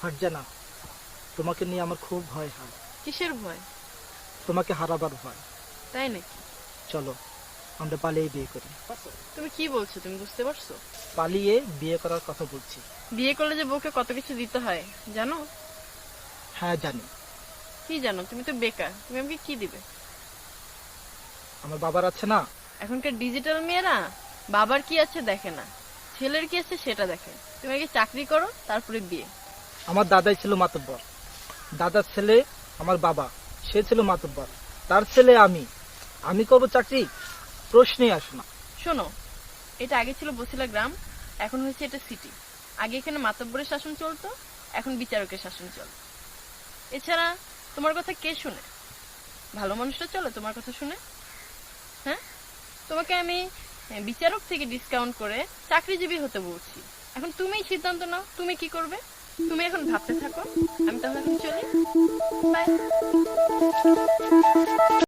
ফারজানা, তোমাকে নিয়ে আমার খুব ভয় হয়। কিসের ভয়? তোমাকে হারাবার ভয়। তাই নাকি? চলো আমরা পালিয়ে বিয়ে করি। তুমি কি বলছো, তুমি বুঝতে পারছো? পালিয়ে বিয়ে করার কথা বলছি। বিয়ে করলে যে বউকে কত কিছু দিতে হয় জানো? হ্যাঁ জানি। কি জানো? তুমি তো বেকার, তুমি আমাকে কি দিবে? আমার বাবার আছে না। এখনকার ডিজিটাল মেয়েরা বাবার কি আছে দেখে না, ছেলের কি আছে সেটা দেখে। তুমি আগে চাকরি করো, তারপরে বিয়ে। আমার দাদাই ছিল মাতব্বর, দাদার ছেলে আমার বাবা, সে ছিল মাতব্বর, তার ছেলে আমি। আমি করবো চাকরি? প্রশ্নই আসে না। শোনো, এটা আগে ছিল বছিলা গ্রাম, এখন হয়েছে এটা সিটি। আগে এখানে মাতব্বরের শাসন চলতো, এখন বিচারকের শাসন চলে। এছাড়া তোমার কথা কে শুনে? ভালো মানুষরা চলে তোমার কথা শুনে? হ্যাঁ, তোমাকে আমি বিচারক থেকে ডিসকাউন্ট করে চাকরিজীবী হতে বলছি। এখন তুমিই সিদ্ধান্ত নাও, তুমি কি করবে। তুমি এখন ভাবতে থাকো, আমি তাহলে এখন চলি। বাই।